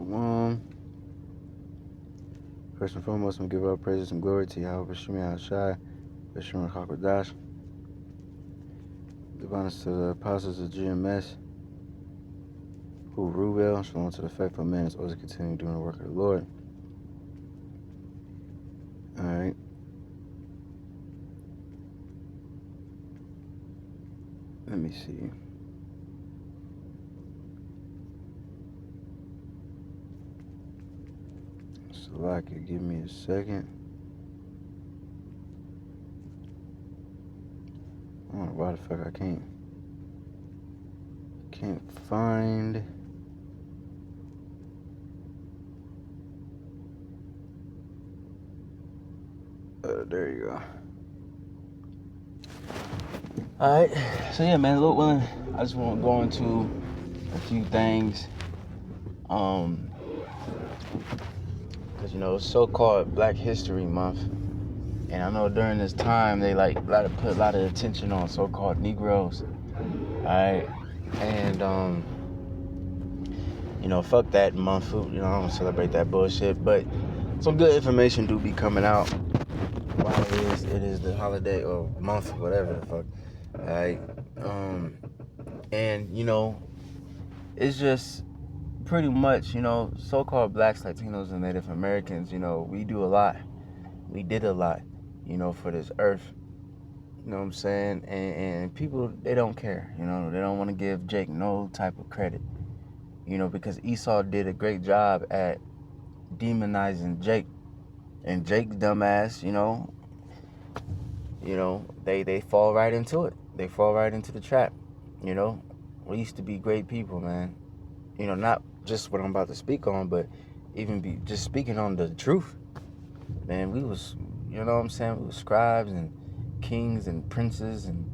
Shalom. First and foremost, I'm going to give all praises and glory to Yahweh B'Shem Yahushai, B'Shem Hakodash. Give honors to the apostles of GMS, who rule well. Shalom to the faithful men that's always continue doing the work of the Lord. Alright. Let me see. Salaki, give me a second. I don't know why the fuck I can't find. There you go. Alright, so yeah, man, Lord willing, I just want to go into a few things. Because, it's so-called Black History Month. And I know during this time, they put a lot of attention on so-called Negroes. Alright, and, fuck that month. I don't celebrate that bullshit. But some good information do be coming out while it is the holiday or month, whatever the fuck. Alright, and, it's just pretty much, so-called blacks, Latinos, and Native Americans, we do a lot. We did a lot, for this earth. You know what I'm saying? And people, they don't care. They don't want to give Jake no type of credit. Because Esau did a great job at demonizing Jake. And Jake's dumbass, they fall right into it. They fall right into the trap. We used to be great people, man. Not just what I'm about to speak on, but even just speaking on the truth. Man, we was, we was scribes and kings and princes and,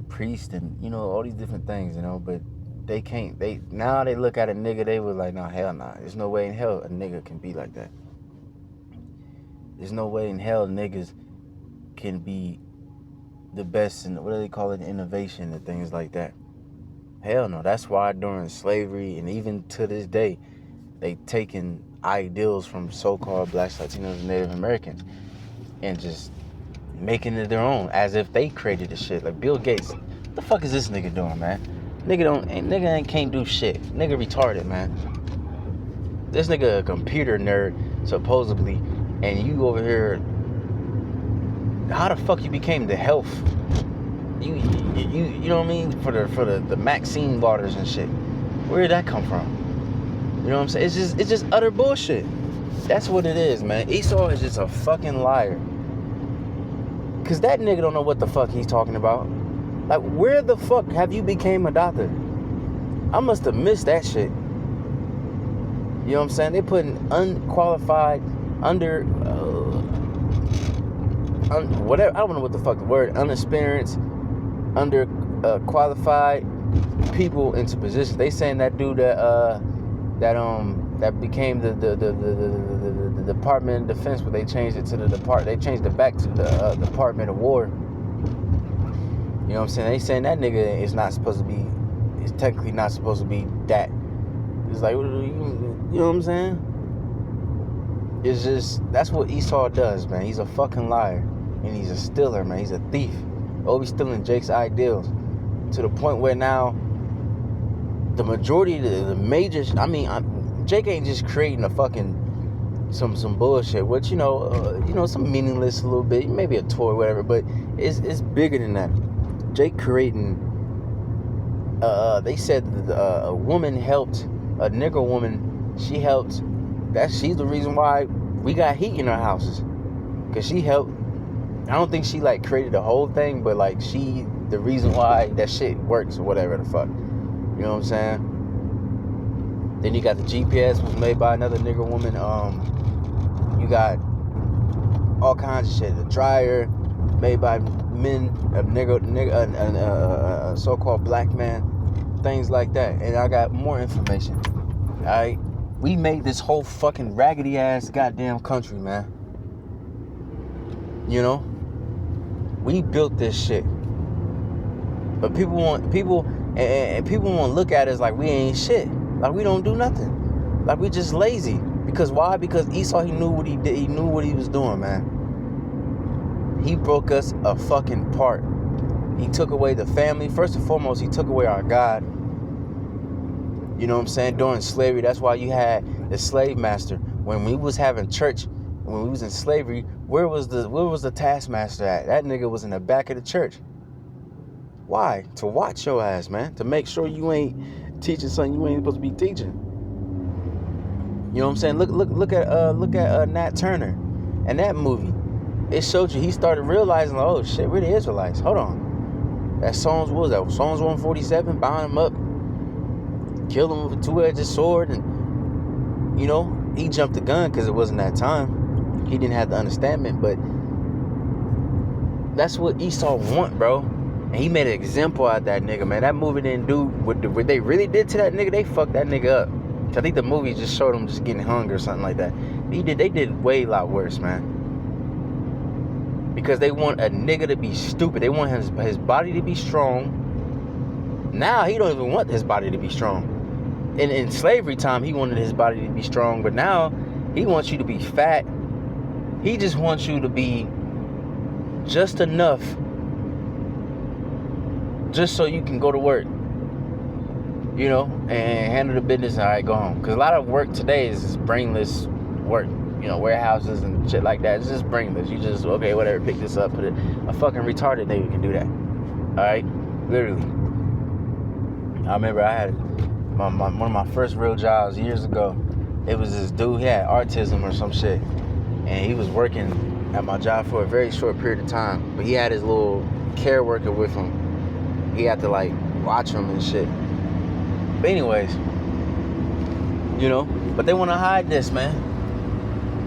priests and, all these different things, but now they look at a nigga, they were like, nah, hell nah. There's no way in hell a nigga can be like that. There's no way in hell niggas can be the best in, what do they call it, innovation and things like that. Hell no. That's why during slavery and even to this day, they taken ideals from so-called blacks, Latinos, and Native Americans and just making it their own as if they created the shit. Like Bill Gates, what the fuck is this nigga doing, man? Nigga can't do shit. Nigga retarded, man. This nigga a computer nerd, supposedly, and you over here. How the fuck you became the health? You know what I mean? For the Maxine waters and shit. Where did that come from? You know what I'm saying? It's just utter bullshit. That's what it is, man. Esau is just a fucking liar. Cause that nigga don't know what the fuck he's talking about. Like, where the fuck have you became a doctor? I must have missed that shit. You know what I'm saying? They putting unqualified, whatever, I don't know what the fuck the word, unexperienced, qualified people into positions. They saying that dude that became the Department of Defense, but they changed it to they changed it back to the Department of War. You know what I'm saying? They saying that nigga is technically not supposed to be that. It's like, you know what I'm saying? It's just, that's what Esau does, man. He's a fucking liar. And he's a stealer, man. He's a thief. Always stealing Jake's ideals. To the point where now, the majority, the major, Jake ain't just creating a fucking, some bullshit, which, some meaningless a little bit, maybe a toy, whatever, but it's bigger than that. Jake creating, they said a woman helped, a nigger woman, she helped, she's the reason why we got heat in our houses. Cause she helped, I don't think she created the whole thing, but she the reason why that shit works or whatever the fuck. You know what I'm saying? Then you got the GPS was made by another nigger woman. You got all kinds of shit. The dryer made by men, a so-called black man, things like that. And I got more information. Alright? We made this whole fucking raggedy ass goddamn country, man. We built this shit. But people want to look at us like we ain't shit. Like we don't do nothing. Like, we just lazy. Because why? Because Esau, he knew what he did. He knew what he was doing, man. He broke us a fucking part. He took away the family. First and foremost, he took away our God. You know what I'm saying? During slavery, that's why you had the slave master. When we was having church, when we was in slavery, where was the taskmaster at? That nigga was in the back of the church. Why? To watch your ass, man. To make sure you ain't teaching something you ain't supposed to be teaching. You know what I'm saying? Look at Nat Turner and that movie. It showed you he started realizing, oh shit, we're the Israelites. Hold on. That Psalms, what was that? Psalms 147, bound him up, killed him with a two-edged sword, and you know, he jumped the gun because it wasn't that time. He didn't have the understanding, but that's what Esau want, bro. And he made an example out of that nigga, man. That movie didn't do what they really did to that nigga. They fucked that nigga up. I think the movie just showed him just getting hung or something like that. They did way a lot worse, man. Because they want a nigga to be stupid. They want his body to be strong. Now he don't even want his body to be strong. In slavery time, he wanted his body to be strong, but now he wants you to be fat. He just wants you to be just enough, just so you can go to work, you know, and handle the business. All right, go home. Because a lot of work today is brainless work. You know, warehouses and shit like that. It's just brainless. You just, okay, whatever, pick this up, put it. A fucking retarded nigga can do that. All right, literally. I remember I had one of my first real jobs years ago. It was this dude. He had autism or some shit, and he was working at my job for a very short period of time. But he had his little care worker with him. He had to like watch him and shit. But anyways, you know. But they want to hide this, man.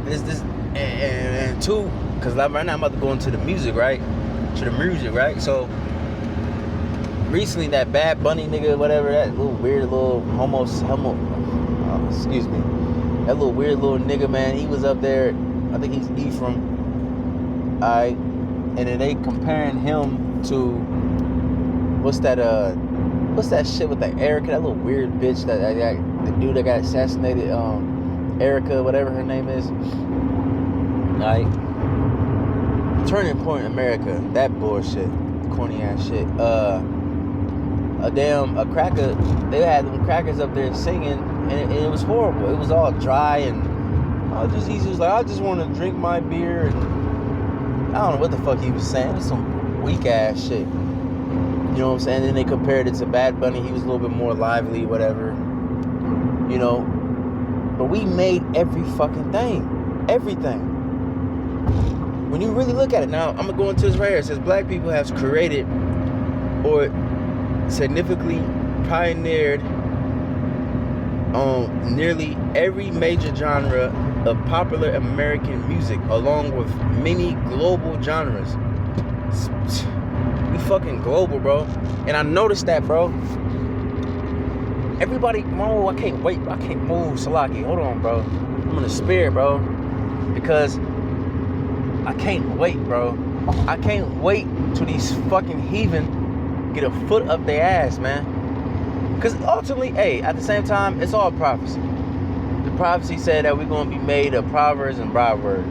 This and two, because right now I'm about to go into the music, right? To the music, right? So recently that Bad Bunny nigga, whatever, that little weird little excuse me, that little weird little nigga, man, he was up there. I think he's Ephraim. Alright. And then they comparing him to what's that shit with that Erica, that little weird bitch, that the dude that got assassinated, Erica, whatever her name is. Alright. Turning Point America. That bullshit. Corny ass shit. A cracker. They had them crackers up there singing, and it was horrible. It was all dry, and he was like, I just want to drink my beer, and I don't know what the fuck he was saying. It was some weak ass shit. You know what I'm saying? Then they compared it to Bad Bunny. He was a little bit more lively, whatever. You know. But we made every fucking thing. Everything. When you really look at it, now I'm going to go into this right here. It says black people have created or significantly pioneered nearly every major genre of popular American music, along with many global genres. We fucking global, bro. And I noticed that, bro. Everybody, I can't wait. I can't move, Salaki. Hold on, bro. I'm in the spirit, bro. Because I can't wait, bro. I can't wait till these fucking heathen get a foot up their ass, man. Because ultimately, hey, at the same time, it's all prophecy. The prophecy said that we're going to be made of proverbs and proverbs.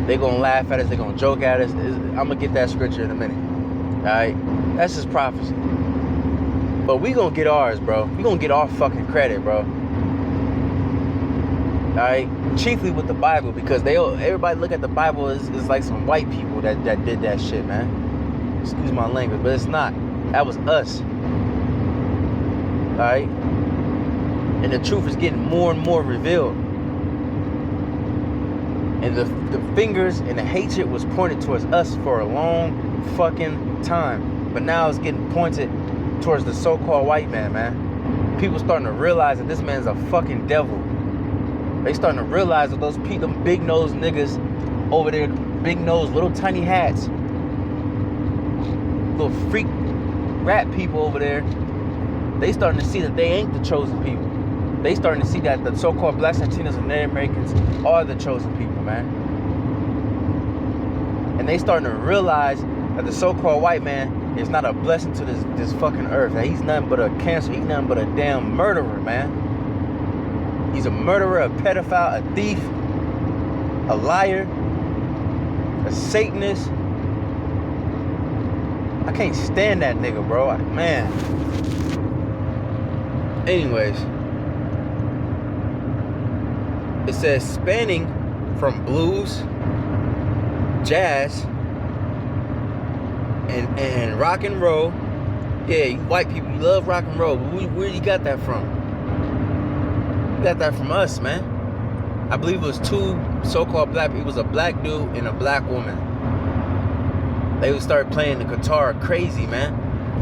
They're going to laugh at us. They're going to joke at us. I'm going to get that scripture in a minute. All right? That's just prophecy. But we gonna get ours, bro. We gonna get our fucking credit, bro. Alright? Chiefly with the Bible, because everybody look at the Bible as like some white people that did that shit, man. Excuse my language, but it's not. That was us. Alright? And the truth is getting more and more revealed. And the fingers and the hatred was pointed towards us for a long fucking time. But now it's getting pointed towards the so-called white man. People starting to realize that this man's a fucking devil. They starting to realize that them big nose niggas over there, big nose, little tiny hats, little freak rap people over there, they starting to see that they ain't the chosen people. They starting to see that the so-called blacks, Latinos, and Native Americans are the chosen people, man. And they starting to realize that the so-called white man is not a blessing to this fucking earth. That he's nothing but a cancer. He's nothing but a damn murderer, man. He's a murderer, a pedophile, a thief, a liar, a Satanist. I can't stand that nigga, bro. Man. Anyways, it says spanning from blues, jazz, and rock and roll. Yeah, you white people, you love rock and roll. Where you got that from? You got that from us, man. I believe it was two so-called black people. It was a black dude and a black woman. They would start playing the guitar crazy, man.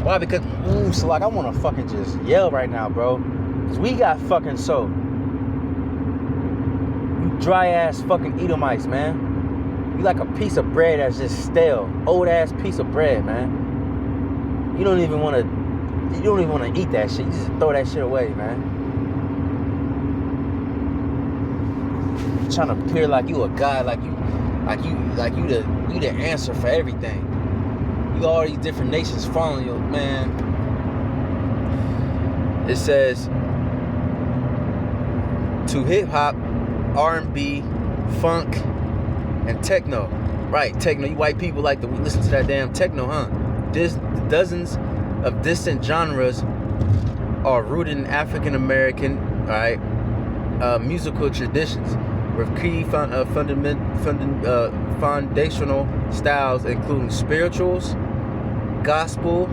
Why? Because, so like, I want to fucking just yell right now, bro. Because we got fucking soul. You dry-ass fucking Edomites, man. You like a piece of bread that's just stale. Old-ass piece of bread, man. You don't even want to eat that shit. You just throw that shit away, man. You're trying to appear like you a god, like you the answer for everything. You got all these different nations following you, man. It says to hip hop, R&B, funk, and techno. Right, techno. You white people like to listen to that damn techno, huh? Dozens of distant genres are rooted in African American, right, musical traditions, with key foundational styles including spirituals, gospel,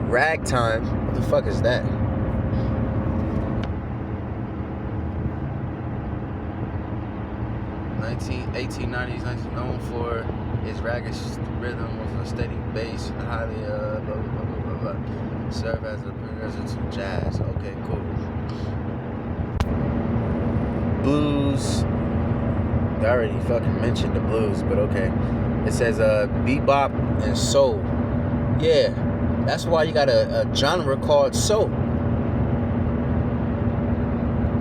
ragtime. What the fuck is that? '1890s, 19 known for its ragged rhythm with a steady bass and highly blah blah blah blah blah. Serve as a precursor to jazz. Okay, cool. Blues. I already fucking mentioned the blues, but okay. It says bebop and soul. Yeah, that's why you got a genre called soul.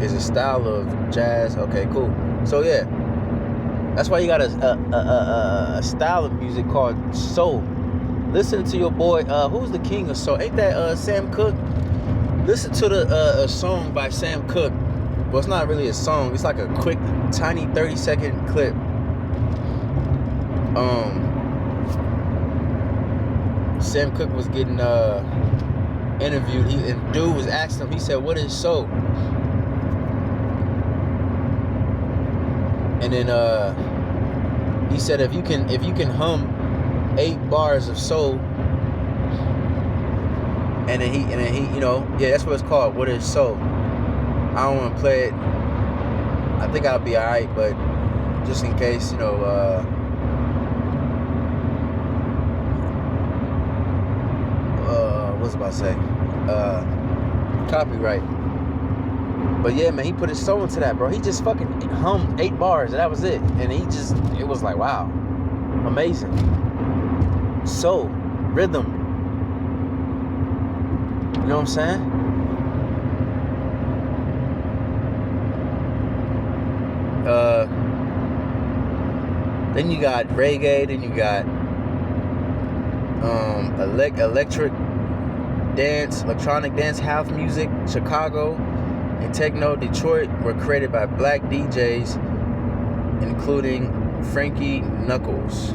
It's a style of jazz. Okay, cool. So yeah, that's why you got a style of music called soul. Listen to your boy. Who's the king of soul? Ain't that Sam Cooke? Listen to the song by Sam Cooke. Well, it's not really a song. It's like a quick, tiny 30-second clip. Sam Cooke was getting interviewed. And dude was asking him. He said, "What is soul?" And then he said, "If you can hum 8 bars of soul," and then he, you know, yeah, that's what it's called. What is soul? I don't want to play it. I think I'll be alright, but just in case, you know, what's I about to say? Copyright. But yeah, man, he put his soul into that, bro. He just fucking hummed 8 bars, and that was it. And it was like, wow, amazing. Soul, rhythm. You know what I'm saying? Then you got reggae, then you got electronic dance, house music. Chicago and techno. Detroit were created by black DJs, including Frankie Knuckles.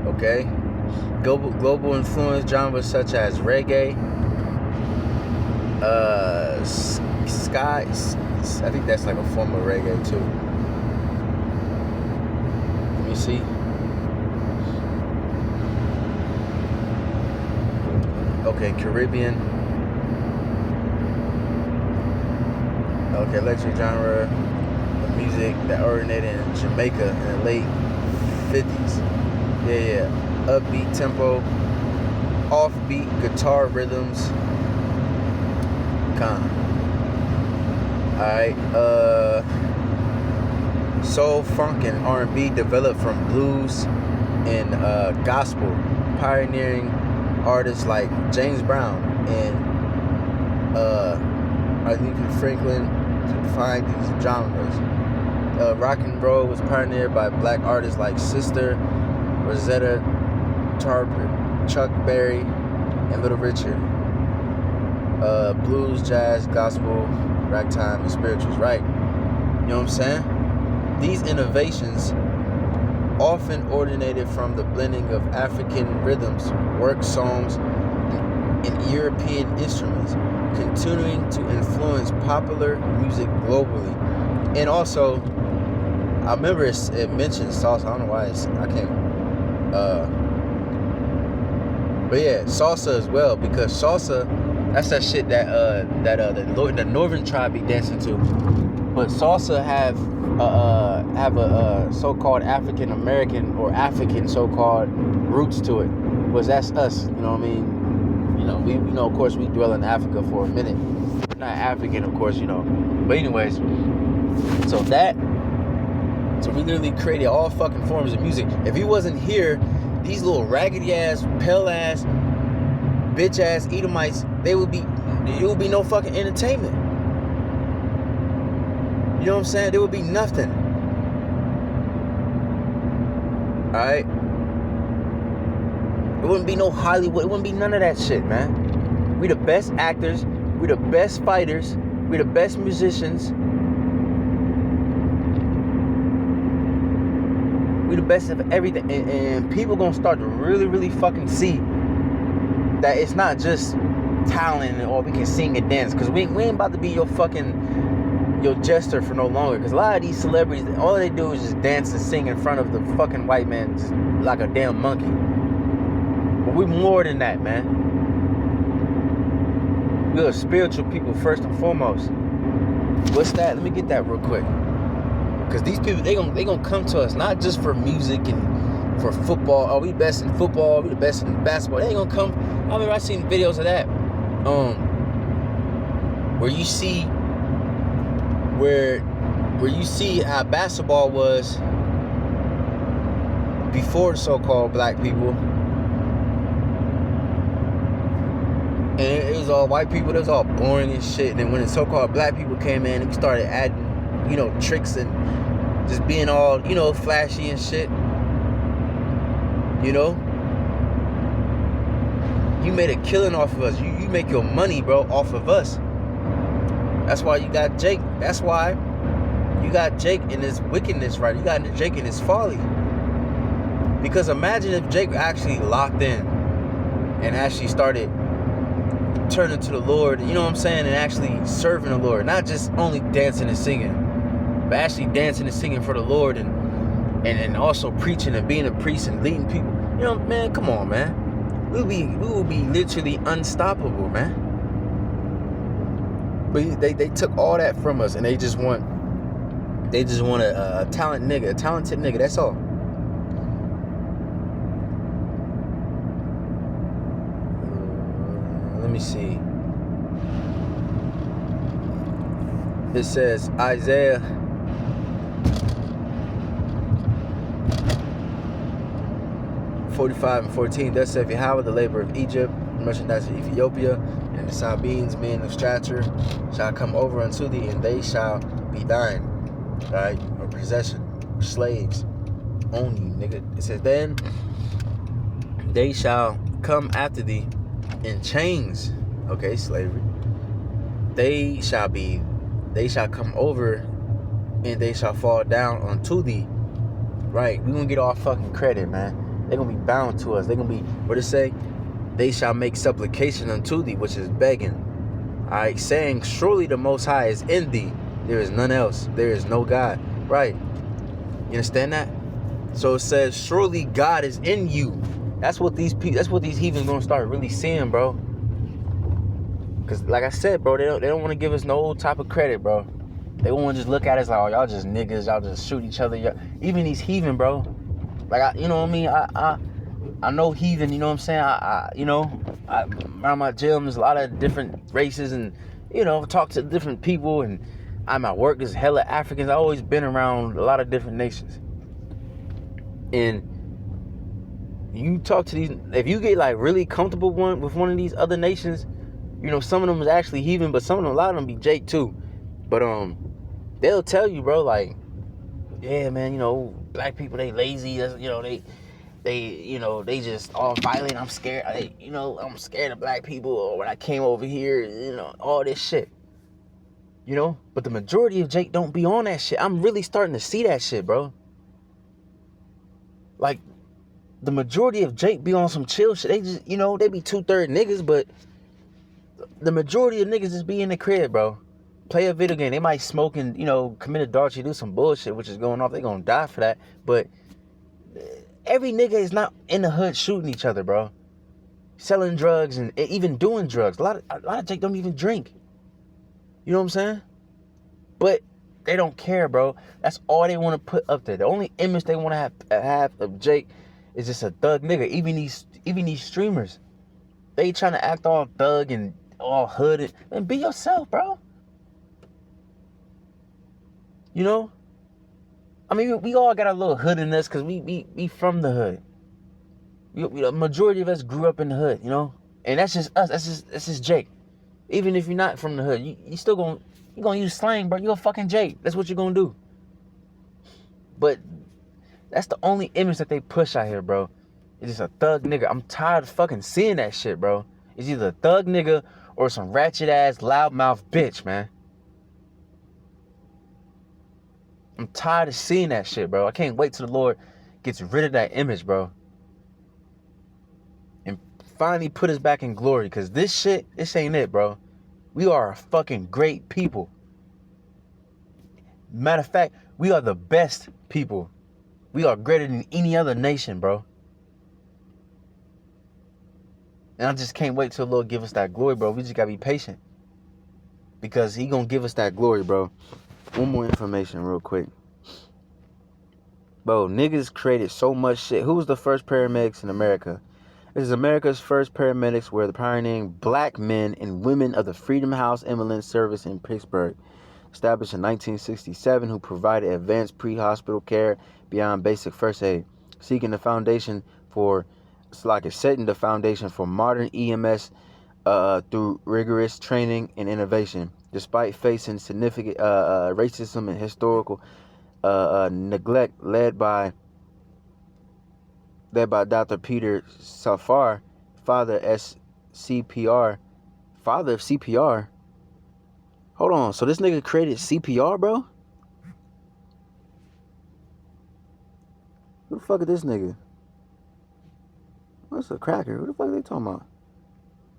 Okay, global influence genres such as reggae, sky. I think that's like a form of reggae too. Let me see. Okay, Caribbean. Okay, electric genre of music that originated in Jamaica in the late 50s. Yeah. Upbeat tempo, offbeat guitar rhythms. Alright, soul, funk, and R&B developed from blues and gospel, pioneering artists like James Brown and Aretha Franklin to define these genres. Rock and roll was pioneered by black artists like Sister, Rosetta Tarplin, Chuck Berry, and Little Richard. blues, jazz, gospel, ragtime, and spirituals, right? You know what I'm saying? These innovations often originated from the blending of African rhythms, work songs, and European instruments, continuing to influence popular music globally. And also, I remember it mentioned salsa. I don't know why I can't. But yeah, salsa as well, because salsa, that's that shit that the northern tribe be dancing to. But salsa have a so-called African American or African so-called roots to it, because that's us. You know what I mean? You know, we know, of course, we dwell in Africa for a minute. We're not African, of course, you know. But anyways, so we literally created all fucking forms of music. If he wasn't here, these little raggedy ass, pale ass, bitch ass Edomites, there would be no fucking entertainment. You know what I'm saying? There would be nothing. Alright? It wouldn't be no Hollywood. It wouldn't be none of that shit, man. We the best actors. We the best fighters. We the best musicians. We the best of everything. And people gonna start to really, really fucking see that it's not just talent or we can sing and dance. Because we ain't about to be your jester for no longer. Because a lot of these celebrities, all they do is just dance and sing in front of the fucking white man just like a damn monkey. But we more than that, man. We're spiritual people first and foremost. What's that? Let me get that real quick. Because these people, they gonna come to us not just for music and for football. Oh, we best in football. We the best in basketball. They ain't gonna come. I remember I seen videos of that. Where you see where you see how basketball was before the so-called black people, and it was all white people. It was all boring and shit. And then when the so-called black people came in and we started adding, you know, tricks and just being all, you know, flashy and shit, you know, you made a killing off of us. You make your money, bro, off of us. That's why you got Jake. That's why you got Jake in his wickedness, right? You got Jake in his folly. Because imagine if Jake actually locked in and actually started turning to the Lord, you know what I'm saying, and actually serving the Lord. Not just only dancing and singing, but actually dancing and singing for the Lord, and also preaching and being a priest and leading people. You know, man, come on, man. We will be literally unstoppable, man. But they took all that from us, and they just want a talented nigga. That's all. Let me see. It says Isaiah 45:14. Thus saith Yahweh, the labor of Egypt, the merchandise of Ethiopia, and the Sabines, men of stature, shall come over unto thee, and they shall be thine, right? Or possession, or slaves, own you, nigga. It says, then they shall come after thee in chains. Okay, slavery. They shall come over, and they shall fall down unto thee. Right? We gonna get all fucking credit, man. They're gonna be bound to us. They're gonna be, what it say? They shall make supplication unto thee, which is begging. Alright, saying, surely the Most High is in thee. There is none else. There is no God. Right? You understand that? So it says, surely God is in you. That's what these heathens gonna start really seeing, bro. Cause like I said, bro, they don't want to give us no type of credit, bro. They want to just look at us like, oh, y'all just niggas, y'all just shoot each other. Even these heathen, bro. Like, you know what I mean? I know heathen, you know what I'm saying? Around my gym, there's a lot of different races, and, you know, talk to different people, and I'm at work, there's hella Africans. I've always been around a lot of different nations. And you talk to these, if you get like really comfortable with one of these other nations, you know, some of them is actually heathen, but some of them, a lot of them be Jake too. But they'll tell you, bro, like, yeah, man, you know, black people, they lazy. You know, they just all violent. I'm scared. I'm scared of black people. Or when I came over here, all this shit. But the majority of Jake don't be on that shit. I'm really starting to see that shit, bro. Like, the majority of Jake be on some chill shit. They just, they be 2/3 niggas, but the majority of niggas just be in the crib, bro. Play a video game. They might smoke and, commit adultery, do some bullshit, which is going off. They gonna die for that. But every nigga is not in the hood shooting each other, bro. Selling drugs and even doing drugs. A lot of Jake don't even drink. You know what I'm saying? But they don't care, bro. That's all they want to put up there. The only image they want to have of Jake is just a thug nigga. Even these streamers, they trying to act all thug and all hooded. Man, be yourself, bro. I mean, we all got a little hood in us because we from the hood. The majority of us grew up in the hood, and that's just us. That's just Jake. Even if you're not from the hood, you still gonna use slang, bro. You're a fucking Jake. That's what you're gonna do. But that's the only image that they push out here, bro. It's just a thug nigga. I'm tired of fucking seeing that shit, bro. It's either a thug nigga or some ratchet ass loudmouth bitch, man. I'm tired of seeing that shit, bro. I can't wait till the Lord gets rid of that image, bro. And finally put us back in glory. Because this ain't it, bro. We are a fucking great people. Matter of fact, we are the best people. We are greater than any other nation, bro. And I just can't wait till the Lord give us that glory, bro. We just gotta be patient. Because he gonna give us that glory, bro. One more information real quick. Bro, niggas created so much shit. Who was the first paramedics in America? This is America's first paramedics were the pioneering black men and women of the Freedom House Ambulance Service in Pittsburgh. Established in 1967, who provided advanced pre-hospital care beyond basic first aid. Setting the foundation for modern EMS through rigorous training and innovation. Despite facing significant racism and historical neglect led by Dr. Peter Safar, father of CPR. Hold on, so this nigga created CPR, bro? Who the fuck is this nigga? What's a cracker? Who the fuck are they talking about?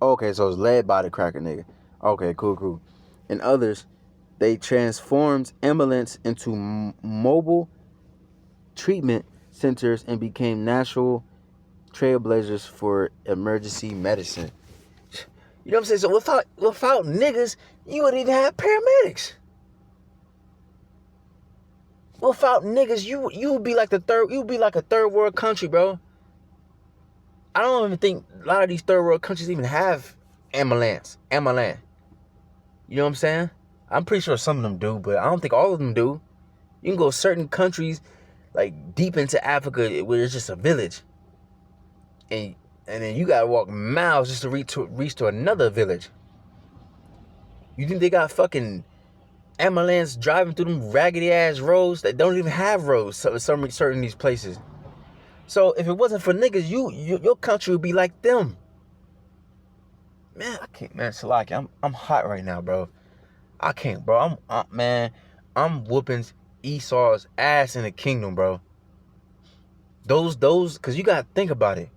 Okay, so it's led by the cracker nigga. Okay, cool. And others, they transformed ambulance into mobile treatment centers and became national trailblazers for emergency medicine. You know what I'm saying? So without niggas, you wouldn't even have paramedics. Without niggas, you would be like a third world country, bro. I don't even think a lot of these third world countries even have ambulance. You know what I'm saying? I'm pretty sure some of them do, but I don't think all of them do. You can go certain countries, like deep into Africa, where it's just a village, and then you gotta walk miles just to reach to another village. You think they got fucking ambulance driving through them raggedy ass roads that don't even have roads? Certain these places. So if it wasn't for niggas, your country would be like them. Man, I can't, man. Salaki, I'm hot right now, bro. I can't, bro. I'm whooping Esau's ass in the kingdom, bro. Those, cause you gotta think about it.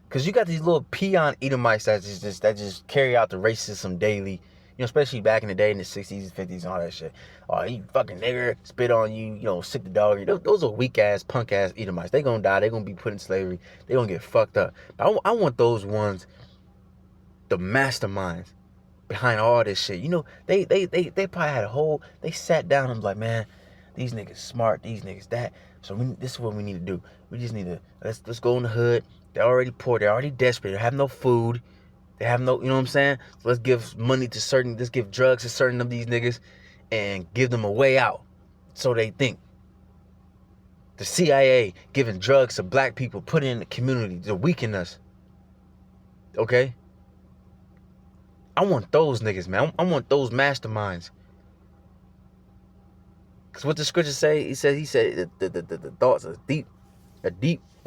Cause you got these little peon Edomites that just carry out the racism daily. Especially back in the day in the 60s, 50s, and all that shit. Oh, you fucking nigger, spit on you, sick the dog. Those are weak ass, punk ass Edomites. They gonna die. They gonna be put in slavery. They gonna get fucked up. But I want those ones, the masterminds behind all this shit. They probably had they sat down and was like, man, these niggas smart, these niggas that. So this is what we need to do. We just need to, let's go in the hood. They're already poor. They're already desperate. They have no food. They have no, you know what I'm saying? So let's give let's give drugs to certain of these niggas and give them a way out. So they think. The CIA giving drugs to black people, put in the community to weaken us. Okay? I want those niggas, man. I want those masterminds. Because what the scriptures say, he said the thoughts are deep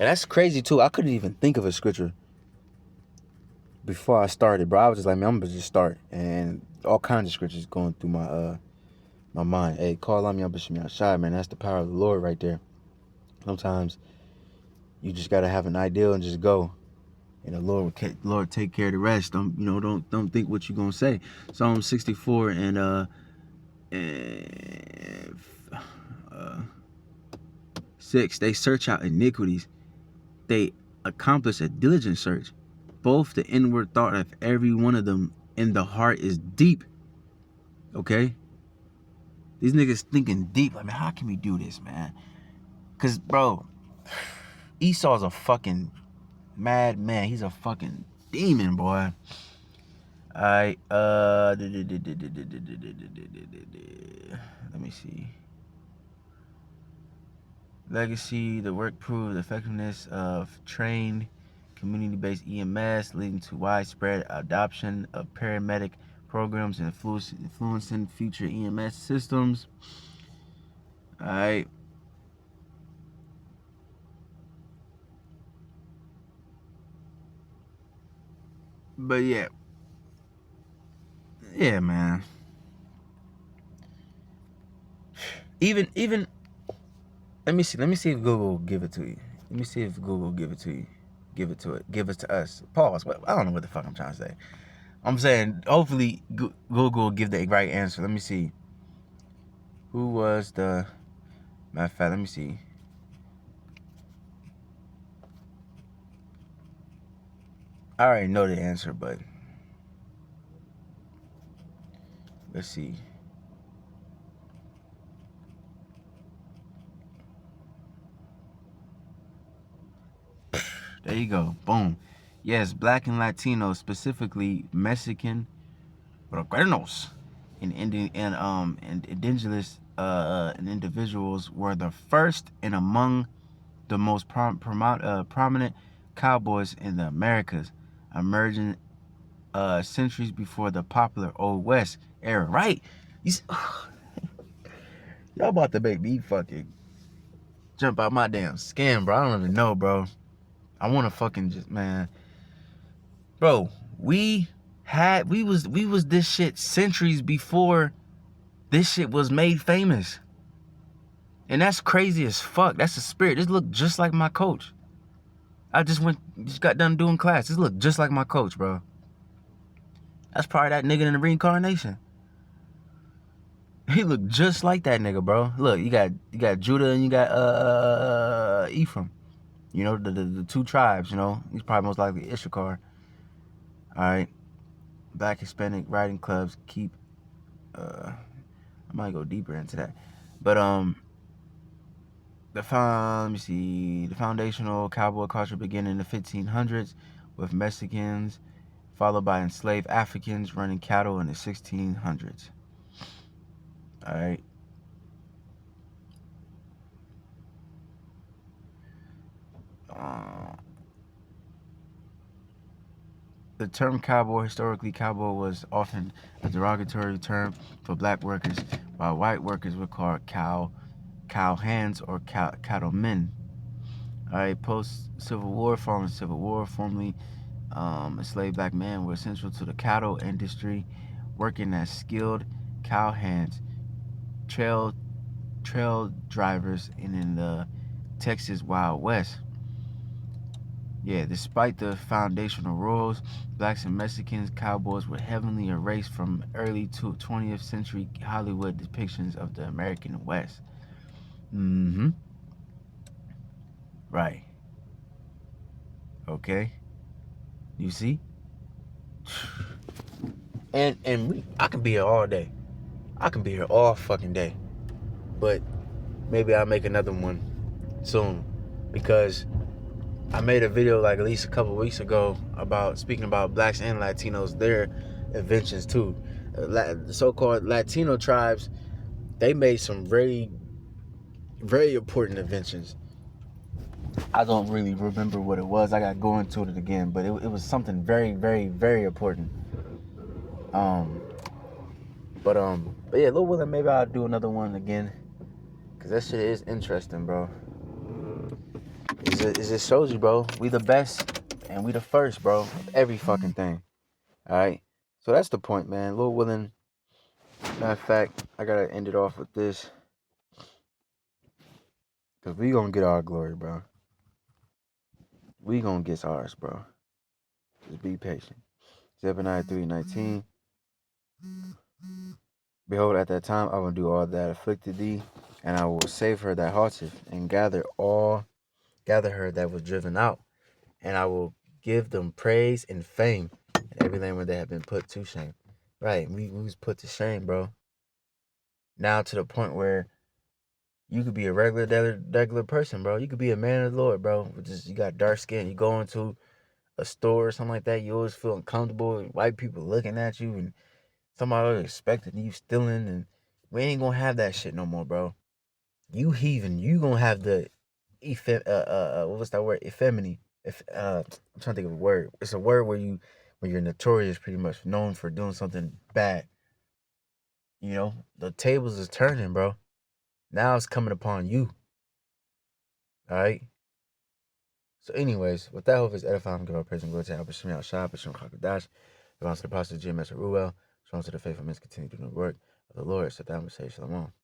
And that's crazy too. I couldn't even think of a scripture before I started, bro. I was just like, man, I'm gonna just start, and all kinds of scriptures going through my mind. Hey, call on me, I'm shy, man. That's the power of the Lord right there. Sometimes you just gotta have an ideal and just go, and the Lord take care of the rest. Don't think what you gonna say. Psalm 64 and 6. They search out iniquities. They accomplish a diligent search. Both the inward thought of every one of them in the heart is deep. Okay? These niggas thinking deep. Like, man, how can we do this, man? Because, bro, Esau's a fucking madman. He's a fucking demon, boy. Alright, let me see. Legacy, the work proved the effectiveness of trained community-based EMS, leading to widespread adoption of paramedic programs and influencing future EMS systems. Alright. But yeah, man. Even let me see if Google will give it to you. Let me see if Google will give it to you. Give it to us. Pause. I don't know what the fuck I'm trying to say. I'm saying hopefully Google will give the right answer. Let me see. Who was the matter of fact, let me see. I already know the answer, but let's see. There you go. Boom. Yes, black and Latino, specifically Mexican, Roqueros, and indigenous and individuals were the first and among the most prominent cowboys in the Americas, emerging centuries before the popular Old West era. Right? Y'all about to make me fucking jump out my damn skin, bro. I don't even know, bro. I want to fucking just, man. Bro, we was this shit centuries before this shit was made famous. And that's crazy as fuck. That's the spirit. This look just like my coach. I just got done doing class. This look just like my coach, bro. That's probably that nigga in the reincarnation. He looked just like that nigga, bro. Look, you got Judah and you got Ephraim. You know, the two tribes, you know. He's probably most likely Issachar. Alright. Black Hispanic riding clubs keep I might go deeper into that. But the foundational cowboy culture began in the 1500s with Mexicans, followed by enslaved Africans running cattle in the 1600s. All right. The term cowboy, historically, cowboy was often a derogatory term for black workers, while white workers were called cow hands or cattlemen. All right, post-Civil War, following the Civil War, formerly enslaved black men were essential to the cattle industry, working as skilled cow hands, trail drivers, and in the Texas Wild West. Yeah, despite the foundational rules, blacks and Mexicans cowboys were heavily erased from early 20th century Hollywood depictions of the American West. Right. Okay. You see? And I can be here all day. I can be here all fucking day. But maybe I'll make another one soon, because I made a video like at least a couple weeks ago about speaking about blacks and Latinos, their inventions too. The so-called Latino tribes, they made some very, very important inventions. I don't really remember what it was. I got to go into it again, but it was something very, very, very important. But yeah, Lil Willie, maybe I'll do another one again, cause that shit is interesting, bro. It's it just shows you, bro. We the best and we the first, bro. Of every fucking thing. All right. So that's the point, man. Lord willing. Matter of fact, I gotta end it off with this, cause we gonna get our glory, bro. We gonna get ours, bro. Just be patient. Zephaniah 3:19. Behold, at that time I will do all that afflicted thee, and I will save her that halteth, and gather her that was driven out, and I will give them praise and fame in every land where they have been put to shame. Right, we was put to shame, bro. Now to the point where you could be a regular person, bro. You could be a man of the Lord, bro. Just you got dark skin. You go into a store or something like that, you always feel uncomfortable. And white people looking at you, and somebody expecting you stealing, and we ain't gonna have that shit no more, bro. You heathen, you gonna have the what was that word? Effeminate. I'm trying to think of a word. It's a word where you're notorious, pretty much known for doing something bad. You know, the tables is turning, bro. Now it's coming upon you. All right. So, anyways, with that, hope is edifying. Give our praise and glory to Albert Shemi Al-Shab, Bishop Kakadash, belongs to the Apostle Jim S. Ruel, strong to the faithful men, continue doing the work of the Lord. So, that would say Shalom.